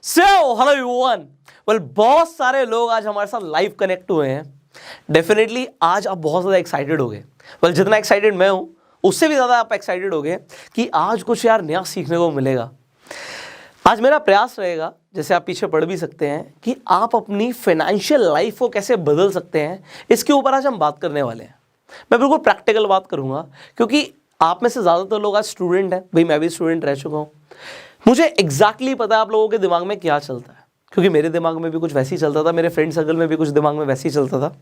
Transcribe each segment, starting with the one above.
So hello everyone. Well, बहुत सारे लोग आज हमारे साथ लाइव कनेक्ट हुए हैं। डेफिनेटली आज आप बहुत ज़्यादा एक्साइटेड हो गए। वेल, जितना एक्साइटेड मैं हूँ उससे भी ज़्यादा आप एक्साइटेड हो गए कि आज कुछ यार नया सीखने को मिलेगा। आज मेरा प्रयास रहेगा, जैसे आप पीछे पढ़ भी सकते हैं, कि आप अपनी फाइनेंशियल लाइफ को कैसे बदल सकते हैं, इसके ऊपर आज हम बात करने वाले हैं। मैं बिल्कुल प्रैक्टिकल बात करूंगा, क्योंकि आप में से ज़्यादातर लोग आज स्टूडेंट हैं। भाई, मैं भी स्टूडेंट रह चुका हूँ। मुझे एग्जैक्टली पता है आप लोगों के दिमाग में क्या चलता है, क्योंकि मेरे दिमाग में भी कुछ वैसे ही चलता था, मेरे फ्रेंड सर्कल में भी कुछ दिमाग में वैसे ही चलता था।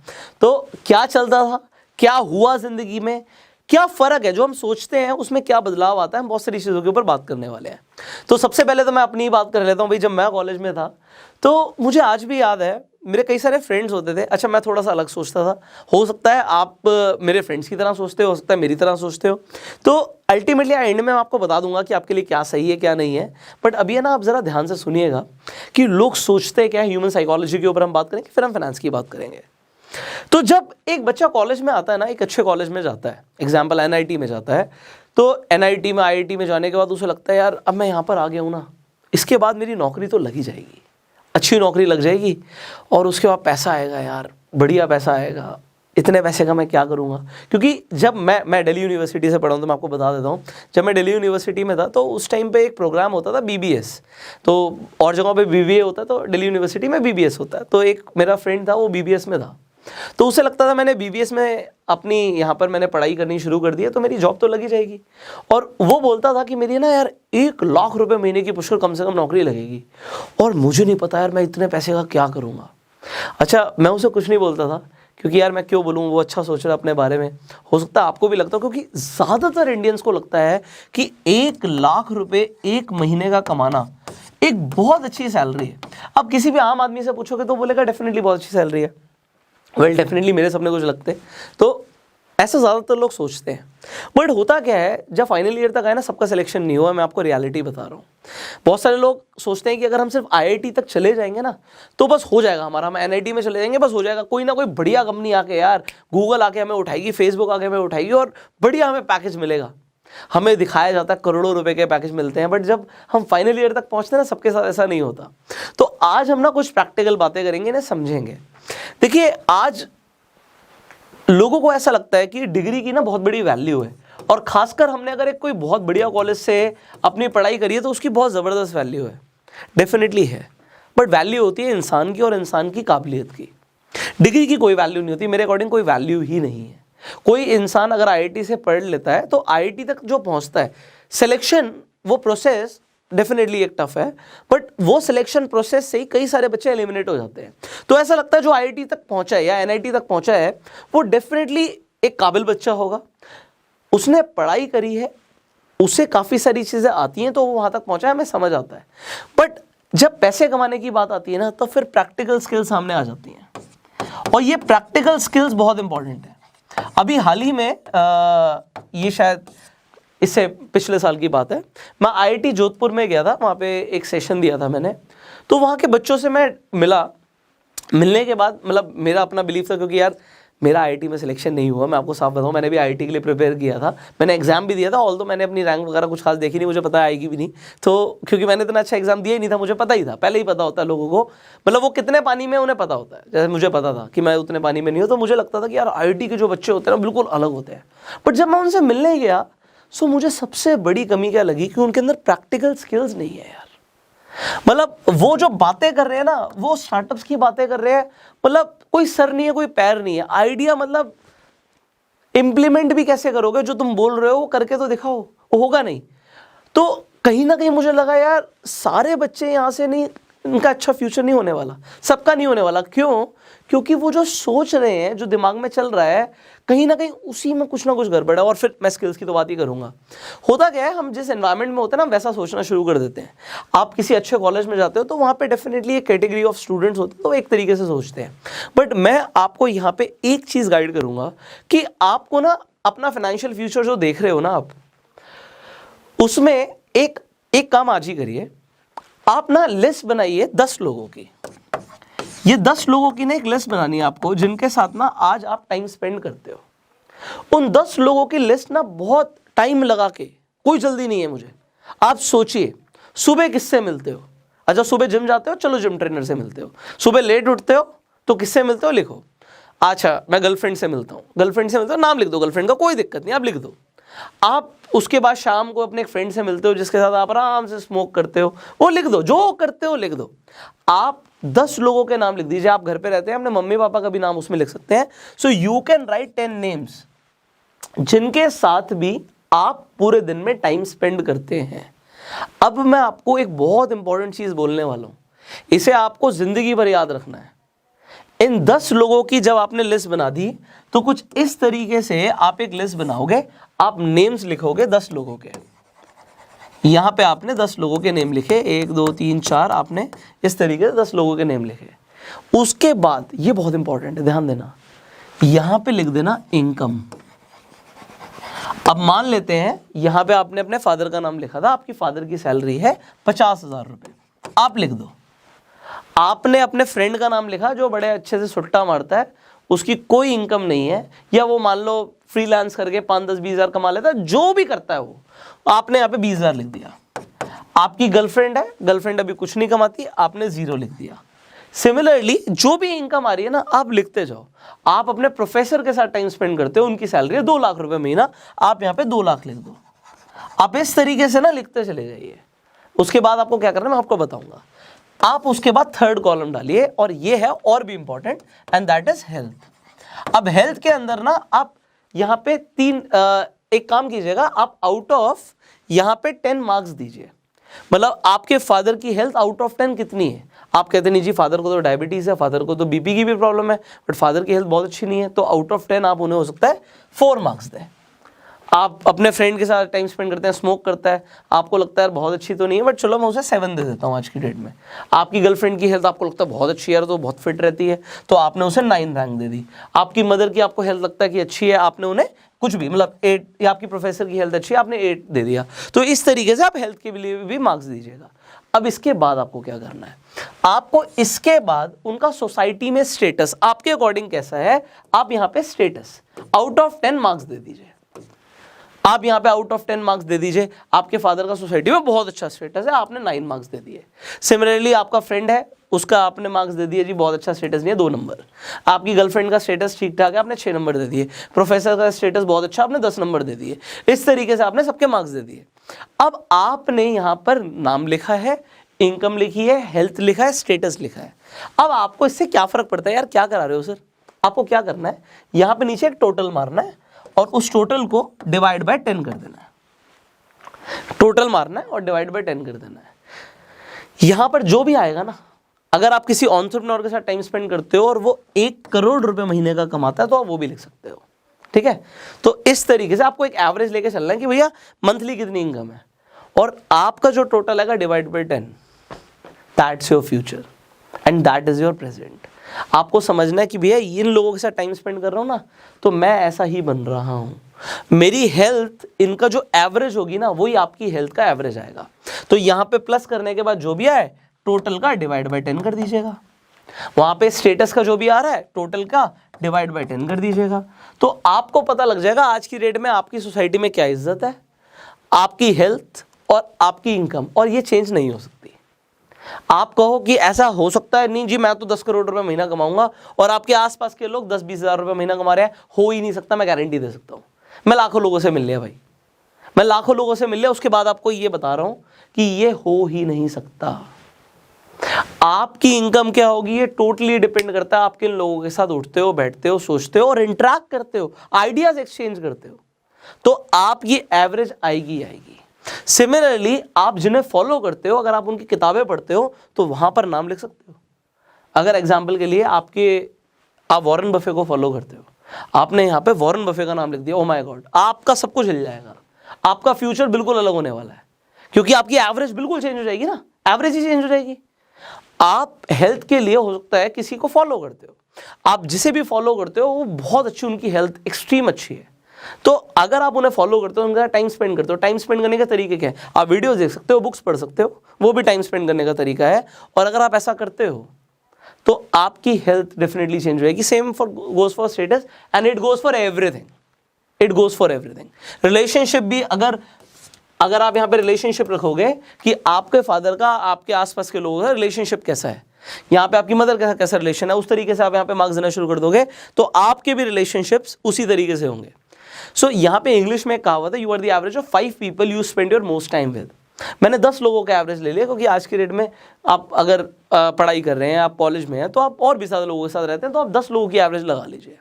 तो क्या चलता था, क्या हुआ ज़िंदगी में, क्या फ़र्क है, जो हम सोचते हैं उसमें क्या बदलाव आता है, हम बहुत सारी चीज़ों के ऊपर बात करने वाले हैं। तो सबसे पहले तो मैं अपनी ही बात कर लेता हूँ। भाई, जब मैं कॉलेज में था तो मुझे आज भी याद है, मेरे कई सारे फ्रेंड्स होते थे। अच्छा, मैं थोड़ा सा अलग सोचता था। हो सकता है आप मेरे फ्रेंड्स की तरह सोचते हो सकता है मेरी तरह सोचते हो। तो अल्टीमेटली एंड में मैं आपको बता दूंगा कि आपके लिए क्या सही है क्या नहीं है। बट अभी है ना, आप ज़रा ध्यान से सुनिएगा कि लोग सोचते क्या है। ह्यूमन साइकोलॉजी के ऊपर हम बात करेंगे, फिर हम फाइनेंस की बात करेंगे। तो जब एक बच्चा कॉलेज में आता है ना, एक अच्छे कॉलेज में जाता है, एग्जाम्पल एनआईटी में जाता है, तो एनआईटी में आईआईटी में जाने के बाद उसे लगता है यार अब मैं यहाँ पर आ गया हूँ ना, इसके बाद मेरी नौकरी तो लग ही जाएगी, अच्छी नौकरी लग जाएगी और उसके बाद पैसा आएगा यार, बढ़िया पैसा आएगा। इतने पैसे का मैं क्या करूँगा। क्योंकि जब मैं दिल्ली यूनिवर्सिटी से पढ़ा हूँ, तो मैं आपको बता देता हूँ, जब मैं दिल्ली यूनिवर्सिटी में था तो उस टाइम पे एक प्रोग्राम होता था बीबीएस। तो और जगहों पे बीबीए होता है, तो दिल्ली यूनिवर्सिटी में बीबीएस होता है। तो एक मेरा फ्रेंड था, वो बीबीएस में था। तो उसे लगता था मैंने बीबीएस में अपनी यहाँ पर मैंने पढ़ाई करनी शुरू कर दी है, तो मेरी जॉब तो लगी जाएगी। और वो बोलता था कि मेरी ना यार 1 लाख रुपए महीने की पुष्कर कम से कम नौकरी लगेगी, और मुझे नहीं पता यार मैं इतने पैसे का क्या करूँगा। अच्छा, मैं उसे कुछ नहीं बोलता था, क्योंकि यार मैं क्यों बोलूँ, वो अच्छा सोच रहा है अपने बारे में। हो सकता है आपको भी लगता हो, क्योंकि ज़्यादातर इंडियंस को लगता है कि 1 लाख रुपए एक महीने का कमाना एक बहुत अच्छी सैलरी है। अब किसी भी आम आदमी से पूछोगे तो बोलेगा डेफिनेटली बहुत अच्छी सैलरी है। वेल, डेफिनेटली मेरे सपने कुछ लगते हैं, तो ऐसा ज़्यादातर लोग सोचते हैं। बट होता क्या है, जब फाइनल ईयर तक आए ना, सबका सिलेक्शन नहीं हुआ। मैं आपको रियलिटी बता रहा हूँ। बहुत सारे लोग सोचते हैं कि अगर हम सिर्फ आईआईटी तक चले जाएंगे ना तो बस हो जाएगा हमारा, हम एनआईटी में चले जाएंगे बस हो जाएगा। कोई ना कोई बढ़िया कंपनी आके यार, गूगल आके हमें उठाएगी, फेसबुक आके हमें उठाएगी और बढ़िया हमें पैकेज मिलेगा। हमें दिखाया जाता है करोड़ों रुपए के पैकेज मिलते हैं, बट जब हम फाइनल ईयर तक पहुंचते हैं ना, सबके साथ ऐसा नहीं होता। तो आज हम ना कुछ प्रैक्टिकल बातें करेंगे, इन्हें समझेंगे। देखिए, आज लोगों को ऐसा लगता है कि डिग्री की ना बहुत बड़ी वैल्यू है, और खासकर हमने अगर एक कोई बहुत बढ़िया कॉलेज से अपनी पढ़ाई करी है तो उसकी बहुत ज़बरदस्त वैल्यू है। डेफिनेटली है, बट वैल्यू होती है इंसान की और इंसान की काबिलियत की। डिग्री की कोई वैल्यू नहीं होती, मेरे अकॉर्डिंग कोई वैल्यू ही नहीं है। कोई इंसान अगर आईआईटी से पढ़ लेता है तो आईआईटी तक जो पहुंचता है, सिलेक्शन, वो प्रोसेस डेफिनेटली एक टफ है, बट वो सिलेक्शन प्रोसेस से ही कई सारे बच्चे एलिमिनेट हो जाते हैं। तो ऐसा लगता है जो आईआईटी तक पहुंचा है या एनआईटी तक पहुंचा है वो डेफिनेटली एक काबिल बच्चा होगा, उसने पढ़ाई करी है, उसे काफ़ी सारी चीज़ें आती हैं, तो वो वहाँ तक पहुंचा है, हमें समझ आता है। बट जब पैसे कमाने की बात आती है ना, तो फिर प्रैक्टिकल स्किल्स सामने आ जाती हैं, और ये प्रैक्टिकल स्किल्स बहुत इंपॉर्टेंट है। अभी हाल ही में ये शायद इससे पिछले साल की बात है, मैं आईआईटी जोधपुर में गया था, वहाँ पे एक सेशन दिया था मैंने। तो वहाँ के बच्चों से मैं मिला। मिलने के बाद मतलब मेरा अपना बिलीफ था, क्योंकि यार मेरा आईआईटी में सिलेक्शन नहीं हुआ, मैं आपको साफ बताऊँ, मैंने भी आईआईटी के लिए प्रिपेयर किया था, मैंने एग्जाम भी दिया था। ऑल तो मैंने अपनी रैंक वगैरह कुछ खास देखी नहीं, मुझे पता आएगी भी नहीं, तो क्योंकि मैंने इतना अच्छा एग्जाम दिया ही नहीं था। मुझे पता ही था, पहले ही पता होता है लोगों को, मतलब वो कितने पानी में उन्हें पता होता है। जैसे मुझे पता था कि मैं उतने पानी में नहीं हूँ, तो मुझे लगता था कि यार आईआईटी के जो बच्चे होते हैं ना बिल्कुल अलग होते हैं। बट जब मैं उनसे मिलने गया, सो मुझे सबसे बड़ी कमी क्या लगी कि उनके अंदर प्रैक्टिकल स्किल्स नहीं है यार। मतलब वो जो बातें कर रहे हैं ना, वो स्टार्टअप्स की बातें कर रहे हैं, मतलब कोई सर नहीं है कोई पैर नहीं है। आइडिया मतलब इंप्लीमेंट भी कैसे करोगे, जो तुम बोल रहे हो वो करके तो दिखाओ, वो होगा नहीं। तो कहीं ना कहीं मुझे लगा यार सारे बच्चे यहाँ से नहीं, इनका अच्छा फ्यूचर नहीं होने वाला, सबका नहीं होने वाला। क्यों? क्योंकि वो जो सोच रहे हैं, जो दिमाग में चल रहा है, कहीं ना कहीं उसी में कुछ ना कुछ गड़बड़ है। और फिर मैं स्किल्स की तो बात ही करूंगा। होता क्या है, हम जिस एनवायरनमेंट में होते हैं ना, वैसा सोचना शुरू कर देते हैं। आप किसी अच्छे कॉलेज में जाते हो तो वहाँ पे डेफिनेटली एक कैटेगरी ऑफ स्टूडेंट्स होते हैं, तो एक तरीके से सोचते हैं। बट मैं आपको यहाँ पे एक चीज़ गाइड करूँगा कि आपको ना अपना फाइनेंशियल फ्यूचर जो देख रहे हो ना आप, उसमें एक काम आज ही करिए। आप ना लिस्ट बनाइए 10 लोगों की। ये 10 लोगों की ना एक लिस्ट बनानी है आपको, जिनके साथ ना आज आप टाइम स्पेंड करते हो। उन 10 लोगों की लिस्ट ना बहुत टाइम लगा के, कोई जल्दी नहीं है मुझे, आप सोचिए सुबह किससे मिलते हो, अच्छा सुबह जिम जाते हो, चलो जिम ट्रेनर से मिलते हो। सुबह लेट उठते हो तो किससे मिलते हो, लिखो। अच्छा मैं गर्लफ्रेंड से मिलता हूँ, गर्लफ्रेंड से मिलते हो, नाम लिख दो गर्लफ्रेंड का, कोई दिक्कत नहीं, आप लिख दो। आप उसके बाद शाम को अपने एक फ्रेंड से मिलते हो जिसके साथ आप आराम से स्मोक करते हो, वो लिख दो, जो करते हो लिख दो। आप 10 लोगों के नाम लिख दीजिए, आप घर पे रहते हैं, अपने मम्मी पापा का भी नाम उसमें लिख सकते हैं। So you can write 10 names जिनके साथ भी आप पूरे दिन में टाइम स्पेंड करते हैं। अब मैं आपको एक बहुत इंपॉर्टेंट चीज बोलने वाला हूं, इसे आपको जिंदगी भर याद रखना है। इन 10 लोगों की जब आपने लिस्ट बना दी तो कुछ इस तरीके से आप एक लिस्ट बनाओगे, आप नेम्स लिखोगे 10 लोगों के। यहां पे आपने 10 लोगों के नेम लिखे, 1 2 3 4, आपने इस तरीके से 10 लोगों के नेम लिखे। उसके बाद ये बहुत इंपॉर्टेंट है, ध्यान देना, यहां पे लिख देना इनकम। अब मान लेते हैं यहां पे आपने अपने फादर का नाम लिखा था, आपकी फादर की सैलरी है 50,000 रुपए, आप लिख दो। आपने अपने फ्रेंड का नाम लिखा जो बड़े अच्छे से सुट्टा मारता है, उसकी कोई इनकम नहीं है, या वो मान लो फ्रीलांस करके 5 10 20 हज़ार कमा लेता है, जो भी करता है वो, आपने यहाँ पे 20,000 लिख दिया। आपकी गर्लफ्रेंड है, गर्लफ्रेंड अभी कुछ नहीं कमाती, आपने 0 लिख दिया। सिमिलरली जो भी इनकम आ रही है ना, आप लिखते जाओ। आप अपने प्रोफेसर के साथ टाइम स्पेंड करते हो, उनकी सैलरी है 2 लाख रुपए महीना, आप यहाँ पे 2 लाख लिख दो। आप इस तरीके से ना लिखते चले जाइए। उसके बाद आपको क्या करना है मैं आपको बताऊंगा। आप उसके बाद थर्ड कॉलम डालिए, और ये है और भी important, and that is health. अब हेल्थ के अंदर ना आप यहाँ पे एक काम कीजिएगा, आप आउट ऑफ यहाँ पे 10 मार्क्स दीजिए। मतलब आपके फादर की हेल्थ आउट ऑफ 10 कितनी है। आप कहते नहीं जी फादर को तो डायबिटीज है, फादर को तो बीपी की भी प्रॉब्लम है, बट फादर की हेल्थ बहुत अच्छी नहीं है, तो आउट ऑफ 10 आप उन्हें हो सकता है 4 मार्क्स दें। आप अपने फ्रेंड के साथ टाइम स्पेंड करते हैं, स्मोक करता है, आपको लगता है बहुत अच्छी तो नहीं है, बट चलो मैं उसे 7 दे देता हूँ आज की डेट में। आपकी गर्लफ्रेंड की हेल्थ आपको लगता है बहुत अच्छी है, तो बहुत फिट रहती है, तो आपने उसे 9 रैंक दे दी। आपकी मदर की आपको हेल्थ लगता है कि अच्छी है, आपने उन्हें कुछ भी मतलब 8, या आपकी प्रोफेसर की हेल्थ अच्छी है, आपने 8 दे दिया। तो इस तरीके से आप हेल्थ के लिए भी मार्क्स दीजिएगा। अब इसके बाद आपको क्या करना है, आपको इसके बाद उनका सोसाइटी में स्टेटस आपके अकॉर्डिंग कैसा है, आप यहाँ पे स्टेटस आउट ऑफ 10 मार्क्स दे दीजिए। आप यहाँ पे आउट ऑफ 10 मार्क्स दे दीजिए। आपके फादर का सोसाइटी में बहुत अच्छा स्टेटस है, आपने 9 मार्क्स दे दिए। सिमिलरली आपका फ्रेंड है, उसका आपने मार्क्स दे दिए जी बहुत अच्छा स्टेटस नहीं है, 2 नंबर। आपकी गर्लफ्रेंड का स्टेटस ठीक ठाक है, आपने 6 नंबर दे दिए। प्रोफेसर का स्टेटस बहुत अच्छा, आपने 10 नंबर दे दिए। इस तरीके से आपने सबके मार्क्स दे दिए। अब आपने यहाँ पर नाम लिखा है, इनकम लिखी है, हेल्थ लिखा है, स्टेटस लिखा है। अब आपको इससे क्या फर्क पड़ता है, यार क्या करा रहे हो सर। आपको क्या करना है, यहाँ पे नीचे एक टोटल मारना है और उस टोटल को डिवाइड बाय 10 कर देना है। टोटल मारना है और डिवाइड बाय 10 कर देना है। यहां पर जो भी आएगा ना, अगर आप किसी एंटरप्रेन्योर के साथ टाइम स्पेंड करते हो और वो 1 करोड़ रुपए महीने का कमाता है, तो आप वो भी लिख सकते हो। ठीक है, तो इस तरीके से आपको एक एवरेज लेके चलना है कि भैया मंथली कितनी इनकम है, और आपका जो टोटल आएगा divide by 10, that's your future and that is your present. आपको समझना है कि भैया इन लोगों के साथ टाइम स्पेंड कर रहा हूं ना, तो मैं ऐसा ही बन रहा हूं। मेरी हेल्थ इनका जो एवरेज होगी ना, वही आपकी हेल्थ का एवरेज आएगा। तो यहां पे प्लस करने के बाद जो भी आए टोटल का डिवाइड बाय 10 कर दीजिएगा। वहां पे स्टेटस का जो भी आ रहा है टोटल का डिवाइड बाय 10 कर दीजिएगा। तो आपको पता लग जाएगा आज की डेट में आपकी सोसाइटी में क्या इज्जत है, आपकी हेल्थ और आपकी इनकम, और ये चेंज नहीं हो सकती। आप कहो कि ऐसा हो सकता है, नहीं जी मैं तो 10 करोड़ रुपए महीना कमाऊंगा, और आपके आसपास के लोग 10-20 हज़ार रुपए महीना कमा रहे हैं, हो ही नहीं सकता। मैं गारंटी दे सकता हूं, मैं लाखों लोगों से मिल लिया भाई, मैं लाखों लोगों से मिल लिया, उसके बाद आपको ये बता रहा हूं कि ये हो ही नहीं सकता। आपकी इनकम क्या होगी ये टोटली डिपेंड करता है आप किन लोगों के साथ उठते हो, बैठते हो, सोचते हो और इंटरैक्ट करते हो, आइडियाज एक्सचेंज करते हो, तो आपकी एवरेज आएगी आएगी। सिमिलरली आप जिन्हें फॉलो करते हो, अगर आप उनकी किताबें पढ़ते हो तो वहां पर नाम लिख सकते हो। अगर एग्जाम्पल के लिए आप वॉरेन बफे को फॉलो करते हो, आपने यहाँ पे वॉरेन बफे का नाम लिख दिया, ओ माय गॉड, आपका सब कुछ हिल जाएगा, आपका फ्यूचर बिल्कुल अलग होने वाला है, क्योंकि आपकी एवरेज बिल्कुल चेंज हो जाएगी ना, एवरेज ही चेंज हो जाएगी। आप हेल्थ के लिए हो सकता है किसी को फॉलो करते हो, आप जिसे भी फॉलो करते हो वो बहुत अच्छी, उनकी हेल्थ एक्सट्रीम अच्छी है, तो अगर आप उन्हें फॉलो करते हो, उनका टाइम स्पेंड करते हो, टाइम स्पेंड करने के तरीके क्या है, आप वीडियोस देख सकते हो, बुक्स पढ़ सकते हो, वो भी टाइम स्पेंड करने का तरीका है। और अगर आप ऐसा करते हो तो आपकी हेल्थ डेफिनेटली चेंज होएगी। Same goes for status and it goes for everything, it goes for everything. Relationship भी, अगर अगर आप यहाँ पे रिलेशनशिप रखोगे कि आपके फादर का आपके आसपास के लोगों का रिलेशनशिप कैसा है, यहाँ पे आपकी मदर का कैसा रिलेशन है, उस तरीके से आप यहाँ पे मार्क्स देना शुरू कर दोगे तो आपके भी रिलेशनशिप्स उसी तरीके से होंगे। सो यहाँ पे इंग्लिश में कहावत है, you are the average of 5 people you spend your most time with. मैंने 10 लोगों का एवरेज ले लिया, क्योंकि आज के डेट में आप अगर पढ़ाई कर रहे हैं, आप कॉलेज में हैं, तो आप और भी ज़्यादा लोगों के साथ रहते हैं, तो आप 10 लोगों की एवरेज लगा लीजिए,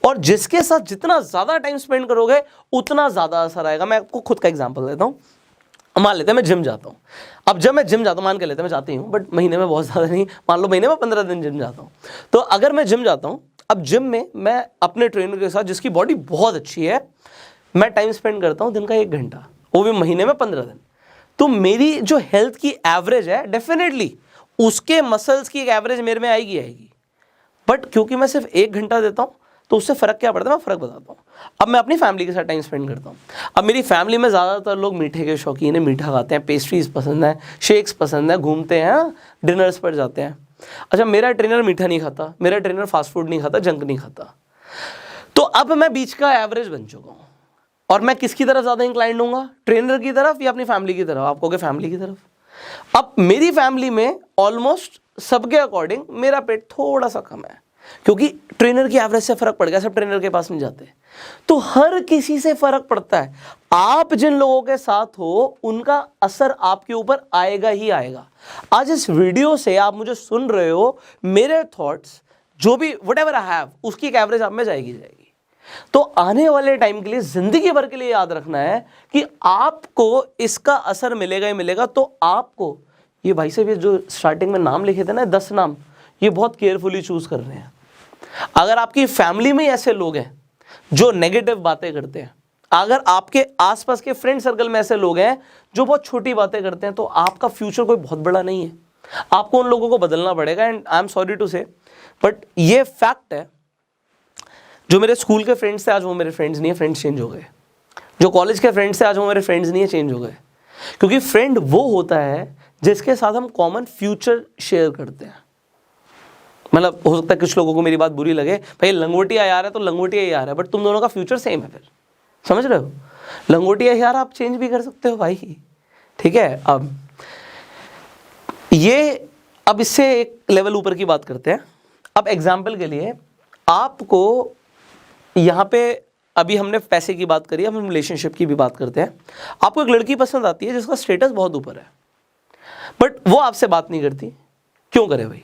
और जिसके साथ जितना ज़्यादा टाइम स्पेंड करोगे उतना ज़्यादा असर आएगा। मैं आपको खुद का एग्जाम्पल देता हूँ। मान लेते हैं मैं जिम जाता हूँ। अब जब मैं जिम जाता हूँ, मान के लेते हैं मैं जाती हूँ, बट महीने में बहुत ज़्यादा नहीं, मान लो महीने में 15 दिन जिम जाता हूँ। तो अगर मैं जिम जाता हूँ, अब जिम में मैं अपने ट्रेनर के साथ, जिसकी बॉडी बहुत अच्छी है, मैं टाइम स्पेंड करता हूँ दिन का 1 घंटा, वो भी महीने में 15 दिन। तो मेरी जो हेल्थ की एवरेज है, डेफिनेटली उसके मसल्स की एक एवरेज मेरे में आएगी। बट क्योंकि मैं सिर्फ 1 घंटा देता हूँ, तो उससे फ़र्क क्या पड़ता है, मैं फ़र्क बताता हूँ। अब मैं अपनी फैमिली के साथ टाइम स्पेंड करता हूँ। अब मेरी फैमिली में ज़्यादातर लोग मीठे के शौकीन हैं, मीठा खाते हैं, पेस्ट्रीज पसंद है, शेक्स पसंद है, घूमते हैं, डिनर्स पर जाते हैं। अच्छा, मेरा ट्रेनर मीठा नहीं खाता, मेरा ट्रेनर फास्ट फूड नहीं खाता, जंक नहीं खाता। तो अब मैं बीच का एवरेज बन चुका हूँ, और मैं किसकी तरफ ज़्यादा इंक्लाइंड हूँगा, ट्रेनर की तरफ या अपनी फैमिली की तरफ? आप कहोगे फैमिली की तरफ। अब मेरी फैमिली में ऑलमोस्ट सबके अकॉर्डिंग मेरा पेट थोड़ा सा कम है, क्योंकि ट्रेनर की एवरेज से फर्क पड़ गया, सब ट्रेनर के पास नहीं जाते। तो हर किसी से फर्क पड़ता है। आप जिन लोगों के साथ हो उनका असर आपके ऊपर आएगा ही आएगा। आज इस वीडियो से आप मुझे सुन रहे हो, मेरे थॉट्स जो भी व्हाटएवर आई हैव, उसकी एक एवरेज आप में जाएगी। तो आने वाले टाइम के लिए, जिंदगी भर के लिए याद रखना है कि आपको इसका असर मिलेगा ही मिलेगा। तो आपको ये भाई साहब, ये जो स्टार्टिंग में नाम लिखे थे ना, 10 नाम, ये बहुत केयरफुली चूज कर रहे हैं। अगर आपकी फैमिली में ऐसे लोग हैं जो नेगेटिव बातें करते हैं, अगर आपके आसपास के फ्रेंड सर्कल में ऐसे लोग हैं जो बहुत छोटी बातें करते हैं, तो आपका फ्यूचर कोई बहुत बड़ा नहीं है। आपको उन लोगों को बदलना पड़ेगा। And I am sorry to say, but ये फैक्ट है, जो मेरे स्कूल के फ्रेंड्स थे आज वो मेरे फ्रेंड्स नहीं है, फ्रेंड्स चेंज हो गए। जो कॉलेज के फ्रेंड्स थे आज वो मेरे फ्रेंड्स नहीं है, चेंज हो गए। क्योंकि फ्रेंड वो होता है जिसके साथ हम कॉमन फ्यूचर शेयर करते हैं। मतलब हो सकता है कुछ लोगों को मेरी बात बुरी लगे, भाई लंगोटिया यार है तो लंगोटिया यार है, बट तुम दोनों का फ्यूचर सेम है, फिर समझ रहे हो? लंगोटिया यार आप चेंज भी कर सकते हो भाई, ठीक है। अब इससे एक लेवल ऊपर की बात करते हैं। अब एग्जाम्पल के लिए आपको यहाँ पे, अभी हमने पैसे की बात करी, अब हम रिलेशनशिप की भी बात करते हैं। आपको एक लड़की पसंद आती है जिसका स्टेटस बहुत ऊपर है, बट वो आपसे बात नहीं करती। क्यों करे भाई,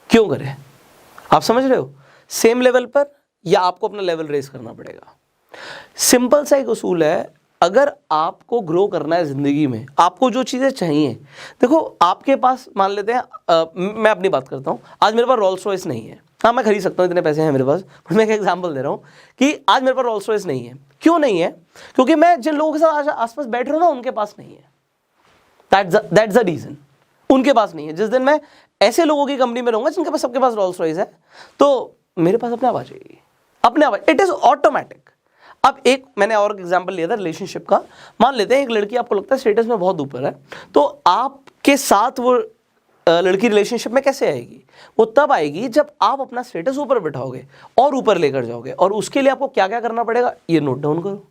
क्यों करे? आप समझ रहे हो? सेम लेवल पर, या आपको अपना लेवल रेस करना पड़ेगा। सिंपल सा एक उसूल है, अगर आपको ग्रो करना है ज़िंदगी में, आपको जो चीज़ें चाहिए, देखो आपके पास, मान लेते हैं मैं अपनी बात करता हूँ, आज मेरे पास रोल्स रॉयस नहीं है। हाँ, मैं खरीद सकता हूँ, इतने पैसे हैं मेरे पास, बट मैं एक एग्जांपल दे रहा हूँ कि आज मेरे पास रोल्स रॉयस नहीं है। क्यों नहीं है? क्योंकि मैं जिन लोगों के साथ आज आसपास बैठ रहा हूँ ना, उनके पास नहीं है। दैट्स द रीज़न, उनके पास नहीं है। जिस दिन मैं ऐसे लोगों की कंपनी में रहूँगा जिनके पास, सबके पास रोल्स रॉयस है, तो मेरे पास अपने आप आ जाएगी, अपने आप। It is automatic. अब एक मैंने और एग्जांपल लिया था रिलेशनशिप का। मान लेते हैं एक लड़की आपको लगता है स्टेटस में बहुत ऊपर है, तो आपके साथ वो लड़की रिलेशनशिप में कैसे आएगी? वो तब आएगी जब आप अपना स्टेटस ऊपर बैठाओगे और ऊपर लेकर जाओगे। और उसके लिए आपको क्या क्या करना पड़ेगा, ये नोट डाउन करो,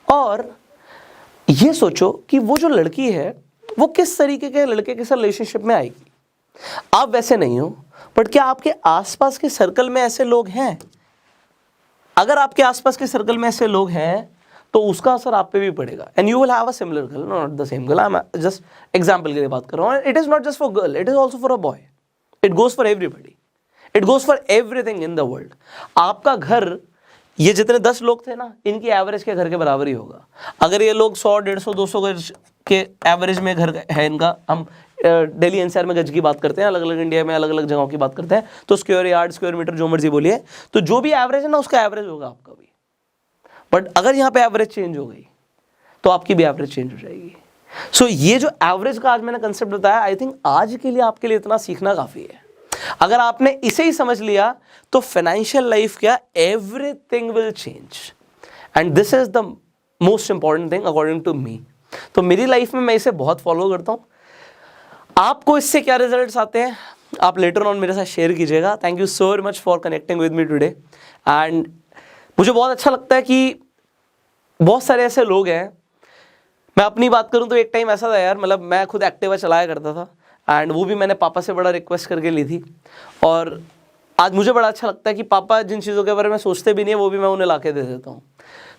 और ये सोचो कि वो जो लड़की है वो किस तरीके के लड़के के साथ रिलेशनशिप में आएगी। आप वैसे नहीं हो, बट क्या आपके आसपास के सर्कल में ऐसे लोग हैं? अगर आपके आसपास के सर्कल में ऐसे लोग हैं तो उसका असर आप पे भी पड़ेगा। And you will have a similar girl, not the same girl. I am just example के लिए बात कर रहा हूँ। It is not just for girl, it is also for a boy. It goes for everybody, it goes for everything in the world. आपका घर, ये जितने 10 लोग थे ना, इनकी एवरेज के घर के बराबर ही होगा। अगर ये लोग 100, 150, 200 गज के एवरेज में घर है इनका, हम दिल्ली एनसीआर में गज की बात करते हैं, अलग अलग इंडिया में अलग अलग जगहों की बात करते हैं, तो स्क्वायर यार्ड, स्क्वायर मीटर, जो मर्जी बोलिए, तो जो भी एवरेज है ना, उसका एवरेज होगा आपका भी। बट अगर यहाँ पे एवरेज चेंज हो गई तो आपकी भी एवरेज चेंज हो जाएगी। सो ये जो एवरेज का आज मैंने कंसेप्ट बताया, आई थिंक आज के लिए आपके लिए इतना सीखना काफ़ी है। अगर आपने इसे ही समझ लिया तो फाइनेंशियल लाइफ क्या, everything will change. And this is the most important thing according to me. तो मेरी लाइफ में मैं इसे बहुत फॉलो करता हूँ। आपको इससे क्या रिजल्ट्स आते हैं आप लेटर ऑन मेरे साथ शेयर कीजिएगा। Thank you so much for connecting with me today. And मुझे बहुत अच्छा लगता है कि बहुत सारे ऐसे लोग हैं, मैं अपनी बात करूं तो एक टाइम ऐसा था यार, मतलब मैं खुद एक्टिवा चलाया करता था एंड वो भी मैंने पापा से बड़ा रिक्वेस्ट करके ली थी। और आज मुझे बड़ा अच्छा लगता है कि पापा जिन चीज़ों के बारे में सोचते भी नहीं है वो भी मैं उन्हें ला के दे देता हूँ।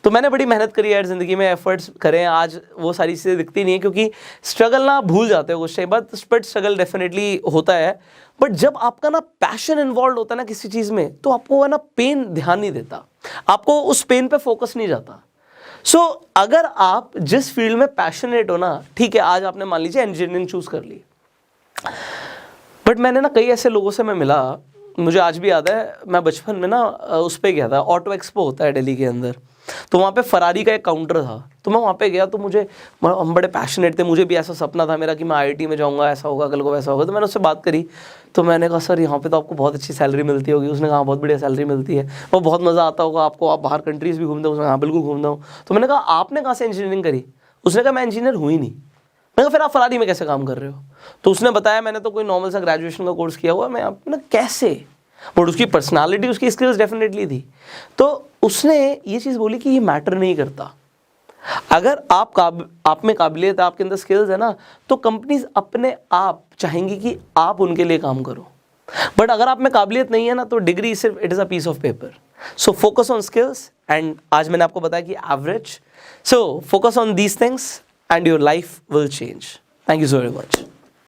तो मैंने बड़ी मेहनत करी यार ज़िंदगी में, एफर्ट्स करें, आज वो सारी चीज़ें दिखती नहीं है क्योंकि स्ट्रगल ना भूल जाते हो कुछ टाइम बाद, बट स्ट्रगल डेफिनेटली होता है। बट जब आपका ना पैशन इन्वॉल्व होता है ना किसी चीज़ में, तो आपको है ना पेन ध्यान नहीं देता, आपको उस पेन पे फोकस नहीं जाता। सो अगर आप जिस फील्ड में पैशनेट हो ना, ठीक है आज आपने मान लीजिए इंजीनियरिंग चूज कर ली, बट मैंने ना कई ऐसे लोगों से मैं मिला, मुझे आज भी याद है मैं बचपन में ना उस पर गया था, ऑटो एक्सपो होता है दिल्ली के अंदर, तो वहाँ पे फरारी का एक काउंटर था, तो मैं वहाँ पे गया तो हम बड़े पैशनेट थे, मुझे भी ऐसा सपना था मेरा कि मैं आईआईटी में जाऊँगा, ऐसा होगा कल को वैसा होगा। तो मैंने उससे बात करी, तो मैंने कहा सर यहाँ पे तो आपको बहुत अच्छी सैलरी मिलती होगी। उसने कहा बहुत बढ़िया सैलरी मिलती है, वो बहुत मज़ा आता होगा आपको, आप बाहर कंट्रीज़ भी घूमते हो। उसने हाँ बिल्कुल घूमता हूँ। तो मैंने कहा आपने कहाँ से इंजीनियरिंग करी? उसने कहा मैं इंजीनियर हुई नहीं। मैंने कहा फिर आप फरारी में कैसे काम कर रहे हो? तो उसने बताया मैंने तो कोई नॉर्मल सा ग्रेजुएशन का कोर्स किया हुआ, मैं अपना कैसे, बट उसकी पर्सनालिटी उसकी स्किल्स डेफिनेटली थी। तो उसने ये चीज़ बोली कि ये मैटर नहीं करता, अगर आप में काबिलियत है, आपके अंदर स्किल्स है ना, तो कंपनीज अपने आप चाहेंगी कि आप उनके लिए काम करो। बट अगर आप में काबिलियत नहीं है ना, तो डिग्री सिर्फ it is a piece of paper. So focus on skills and आज मैंने आपको बताया कि average, so focus on these things and your life will change. Thank you so very much.